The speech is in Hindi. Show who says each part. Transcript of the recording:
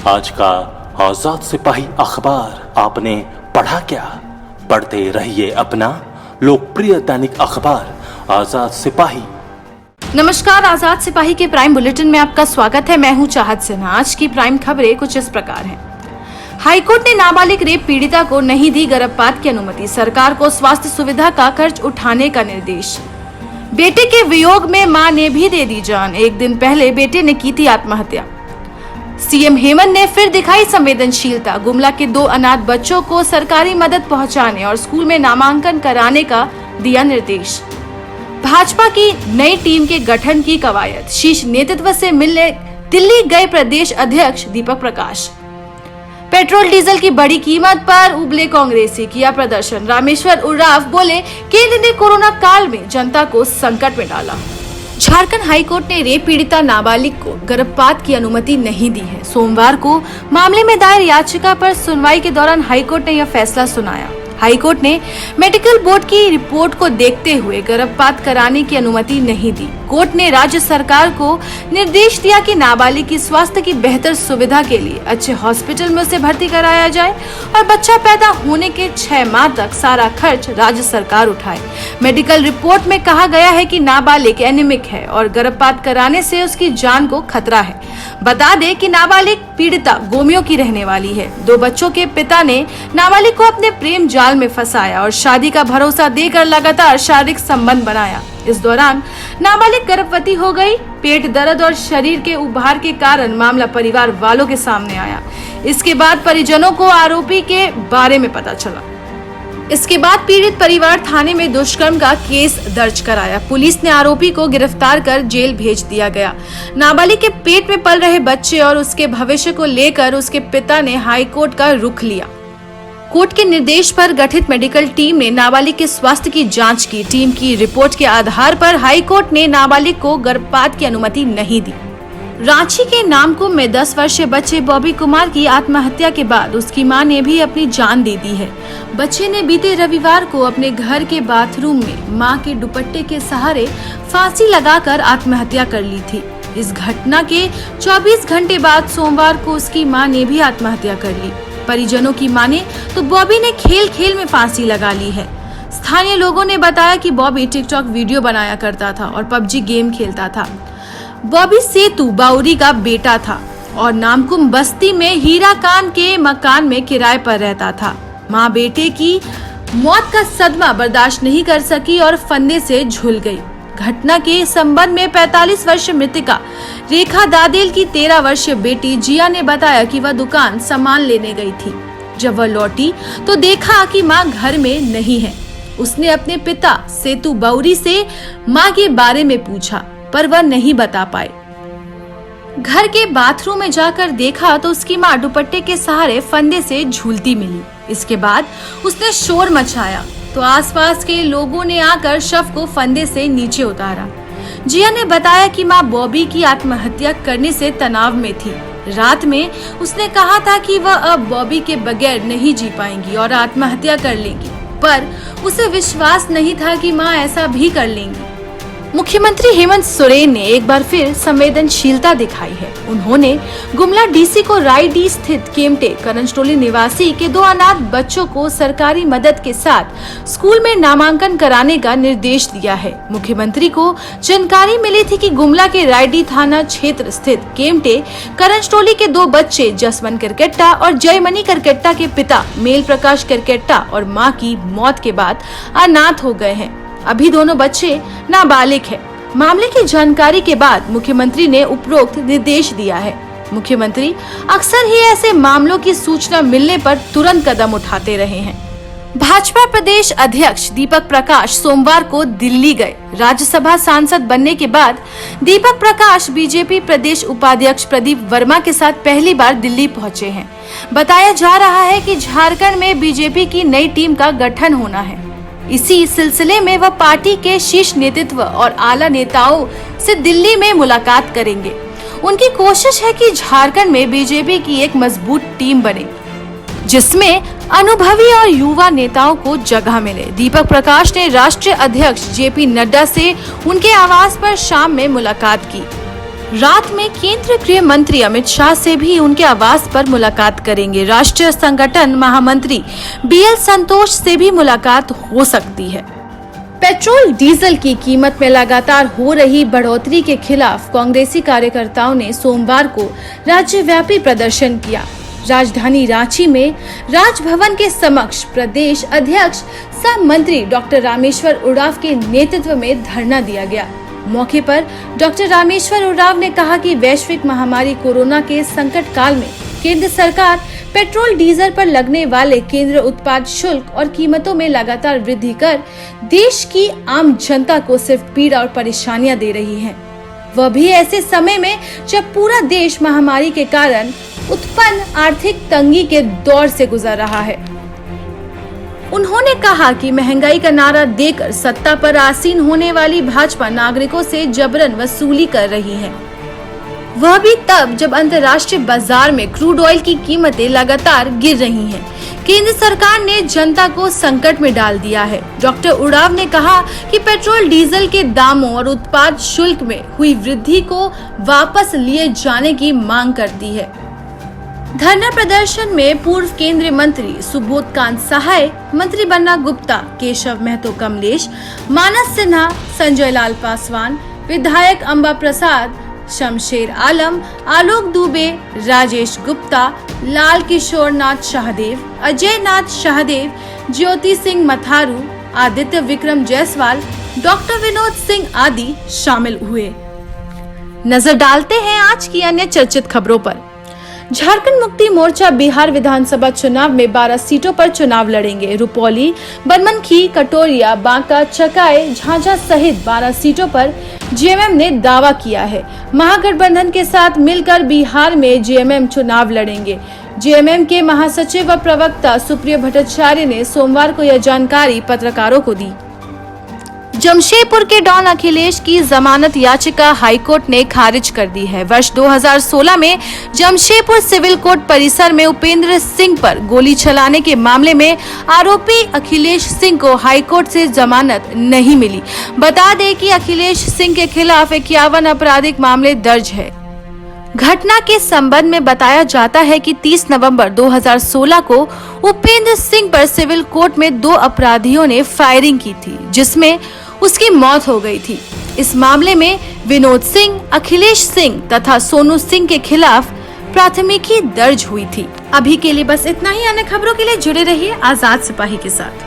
Speaker 1: आज का आजाद सिपाही अखबार आपने पढ़ा क्या? पढ़ते रहिए अपना लोकप्रिय दैनिक अखबार आजाद सिपाही।
Speaker 2: नमस्कार, आजाद सिपाही के प्राइम बुलेटिन में आपका स्वागत है। मैं हूं चाहत सिन्हा। आज की प्राइम खबरें कुछ इस प्रकार हैं। हाईकोर्ट ने नाबालिग रेप पीड़िता को नहीं दी गर्भपात की अनुमति, सरकार को स्वास्थ्य सुविधा का खर्च उठाने का निर्देश। बेटे के वियोग में मां ने भी दे दी जान, एक दिन पहले बेटे ने की थी आत्महत्या। सीएम हेमंत ने फिर दिखाई संवेदनशीलता, गुमला के 2 अनाथ बच्चों को सरकारी मदद पहुंचाने और स्कूल में नामांकन कराने का दिया निर्देश। भाजपा की नई टीम के गठन की कवायद, शीर्ष नेतृत्व से मिलने दिल्ली गए प्रदेश अध्यक्ष दीपक प्रकाश। पेट्रोल डीजल की बड़ी कीमत पर उबले कांग्रेसी, किया प्रदर्शन, रामेश्वर उरांव बोले केंद्र ने कोरोना काल में जनता को संकट में डाला। झारखंड हाईकोर्ट ने रेप पीड़िता नाबालिग को गर्भपात की अनुमति नहीं दी है। सोमवार को मामले में दायर याचिका पर सुनवाई के दौरान हाईकोर्ट ने यह फैसला सुनाया। हाईकोर्ट ने मेडिकल बोर्ड की रिपोर्ट को देखते हुए गर्भपात कराने की अनुमति नहीं दी। कोर्ट ने राज्य सरकार को निर्देश दिया कि नाबालिग की स्वास्थ्य की बेहतर सुविधा के लिए अच्छे हॉस्पिटल में उसे भर्ती कराया जाए और बच्चा पैदा होने के 6 माह तक सारा खर्च राज्य सरकार उठाए। मेडिकल रिपोर्ट में कहा गया है कि नाबालिग एनीमिक है और गर्भपात कराने से उसकी जान को खतरा है। बता दें कि नाबालिग पीड़िता गोमियों की रहने वाली है। 2 बच्चों के पिता ने नाबालिग को अपने प्रेम जाल में फंसाया और शादी का भरोसा देकर लगातार शारीरिक संबंध बनाया। इस दौरान नाबालिग गर्भवती हो गई। पेट दर्द और शरीर के उभार के कारण मामला परिवार वालों के सामने आया। इसके बाद परिजनों को आरोपी के बारे में पता चला। इसके बाद पीड़ित परिवार थाने में दुष्कर्म का केस दर्ज कराया। पुलिस ने आरोपी को गिरफ्तार कर जेल भेज दिया गया। नाबालिग के पेट में पल रहे बच्चे और उसके भविष्य को लेकर उसके पिता ने हाईकोर्ट का रुख लिया। कोर्ट के निर्देश पर गठित मेडिकल टीम ने नाबालिग के स्वास्थ्य की जांच की। टीम की रिपोर्ट के आधार पर हाईकोर्ट ने नाबालिग को गर्भपात की अनुमति नहीं दी। रांची के नामकुम में 10 वर्षीय बच्चे बॉबी कुमार की आत्महत्या के बाद उसकी मां ने भी अपनी जान दे दी है। बच्चे ने बीते रविवार को अपने घर के बाथरूम में मां के दुपट्टे के सहारे फांसी लगाकर आत्महत्या कर ली थी। इस घटना के 24 घंटे बाद सोमवार को उसकी मां ने भी आत्महत्या कर ली। परिजनों की माने तो बॉबी ने खेल खेल में फांसी लगा ली है। स्थानीय लोगों ने बताया कि बॉबी टिकटॉक वीडियो बनाया करता था और पबजी गेम खेलता था। बॉबी सेतु बाउरी का बेटा था और नामकुम बस्ती में हीरा कान के मकान में किराए पर रहता था। मां बेटे की मौत का सदमा बर्दाश्त नहीं कर सकी और फंदे से झूल गई। घटना के संबंध में 45 वर्षीय मृतका रेखा दादेल की 13 वर्षीय बेटी जिया ने बताया कि वह दुकान सामान लेने गई थी। जब वह लौटी तो देखा कि मां घर में नहीं है। उसने अपने पिता सेतु बाउरी से मां के बारे में पूछा पर वह नहीं बता पाए। घर के बाथरूम में जाकर देखा तो उसकी मां दुपट्टे के सहारे फंदे से झूलती मिली। इसके बाद उसने शोर मचाया तो आसपास के लोगों ने आकर शव को फंदे से नीचे उतारा। जिया ने बताया कि मां बॉबी की आत्महत्या करने से तनाव में थी। रात में उसने कहा था कि वह अब बॉबी के बगैर नहीं जी पाएंगी और आत्महत्या कर लेंगी, पर उसे विश्वास नहीं था कि मां ऐसा भी कर लेंगी। मुख्यमंत्री हेमंत सोरेन ने एक बार फिर संवेदनशीलता दिखाई है। उन्होंने गुमला डीसी को रायडी स्थित केमटे करंजटोली निवासी के 2 अनाथ बच्चों को सरकारी मदद के साथ स्कूल में नामांकन कराने का निर्देश दिया है। मुख्यमंत्री को जानकारी मिली थी कि गुमला के रायडी थाना क्षेत्र स्थित केमटे करंजटोली के 2 बच्चे जसवंत करकेट्टा और जयमनी करकेट्टा के पिता मेल प्रकाश करकेट्टा और मां की मौत के बाद अनाथ हो गए हैं। अभी दोनों बच्चे नाबालिग हैं। मामले की जानकारी के बाद मुख्यमंत्री ने उपरोक्त निर्देश दिया है। मुख्यमंत्री अक्सर ही ऐसे मामलों की सूचना मिलने पर तुरंत कदम उठाते रहे हैं। भाजपा प्रदेश अध्यक्ष दीपक प्रकाश सोमवार को दिल्ली गए। राज्यसभा सांसद बनने के बाद दीपक प्रकाश बीजेपी प्रदेश उपाध्यक्ष प्रदीप वर्मा के साथ पहली बार दिल्ली पहुंचे हैं। बताया जा रहा है कि झारखंड में बीजेपी की नई टीम का गठन होना है। इसी सिलसिले में वह पार्टी के शीर्ष नेतृत्व और आला नेताओं से दिल्ली में मुलाकात करेंगे। उनकी कोशिश है कि झारखंड में बीजेपी की एक मजबूत टीम बने, जिसमें अनुभवी और युवा नेताओं को जगह मिले। दीपक प्रकाश ने राष्ट्रीय अध्यक्ष जेपी नड्डा से उनके आवास पर शाम में मुलाकात की। रात में केंद्रीय गृह मंत्री अमित शाह से भी उनके आवास पर मुलाकात करेंगे। राष्ट्रीय संगठन महामंत्री BL संतोष से भी मुलाकात हो सकती है। पेट्रोल डीजल की कीमत में लगातार हो रही बढ़ोतरी के खिलाफ कांग्रेसी कार्यकर्ताओं ने सोमवार को राज्यव्यापी प्रदर्शन किया। राजधानी रांची में राजभवन के समक्ष प्रदेश अध्यक्ष सह मंत्री डॉक्टर रामेश्वर उरांव के नेतृत्व में धरना दिया गया। मौके पर डॉक्टर रामेश्वर उरांव ने कहा कि वैश्विक महामारी कोरोना के संकट काल में केंद्र सरकार पेट्रोल डीजल पर लगने वाले केंद्र उत्पाद शुल्क और कीमतों में लगातार वृद्धि कर देश की आम जनता को सिर्फ पीड़ा और परेशानियां दे रही है, वह भी ऐसे समय में जब पूरा देश महामारी के कारण उत्पन्न आर्थिक तंगी के दौर से गुजर रहा है। उन्होंने कहा कि महंगाई का नारा देकर सत्ता पर आसीन होने वाली भाजपा नागरिकों से जबरन वसूली कर रही है, वह भी तब जब अंतर्राष्ट्रीय बाजार में क्रूड ऑयल की कीमतें लगातार गिर रही हैं। केंद्र सरकार ने जनता को संकट में डाल दिया है। डॉक्टर उरांव ने कहा कि पेट्रोल डीजल के दामों और उत्पाद शुल्क में हुई वृद्धि को वापस लिए जाने की मांग करती है। धरना प्रदर्शन में पूर्व केंद्रीय मंत्री सुबोध कांत सहाय, मंत्री बन्ना गुप्ता, केशव महतो कमलेश, मानस सिन्हा, संजय लाल पासवान, विधायक अंबा प्रसाद, शमशेर आलम, आलोक दुबे, राजेश गुप्ता, लाल किशोर नाथ शाहदेव, अजय नाथ शाहदेव, ज्योति सिंह मथारू, आदित्य विक्रम जायसवाल, डॉक्टर विनोद सिंह आदि शामिल हुए। नजर डालते हैं आज की अन्य चर्चित खबरों पर। झारखंड मुक्ति मोर्चा बिहार विधानसभा चुनाव में 12 सीटों पर चुनाव लड़ेंगे। रुपौली, बनमनखी, कटोरिया, बांका, चकाई, झांझा सहित 12 सीटों पर जेएमएम ने दावा किया है। महागठबंधन के साथ मिलकर बिहार में जेएमएम चुनाव लड़ेंगे। जेएमएम के महासचिव व प्रवक्ता सुप्रिया भट्टाचार्य ने सोमवार को यह जानकारी पत्रकारों को दी। जमशेदपुर के डॉन अखिलेश की जमानत याचिका हाईकोर्ट ने खारिज कर दी है। वर्ष 2016 में जमशेदपुर सिविल कोर्ट परिसर में उपेंद्र सिंह पर गोली चलाने के मामले में आरोपी अखिलेश सिंह को हाईकोर्ट से जमानत नहीं मिली। बता दें कि अखिलेश सिंह के खिलाफ 51 आपराधिक मामले दर्ज है। घटना के संबंध में बताया जाता है कि 30 नवंबर 2016 को उपेंद्र सिंह पर सिविल कोर्ट में 2 अपराधियों ने फायरिंग की थी, जिसमें उसकी मौत हो गई थी। इस मामले में विनोद सिंह, अखिलेश सिंह तथा सोनू सिंह के खिलाफ प्राथमिकी दर्ज हुई थी। अभी के लिए बस इतना ही। अन्य खबरों के लिए जुड़े रहिए आजाद सिपाही के साथ।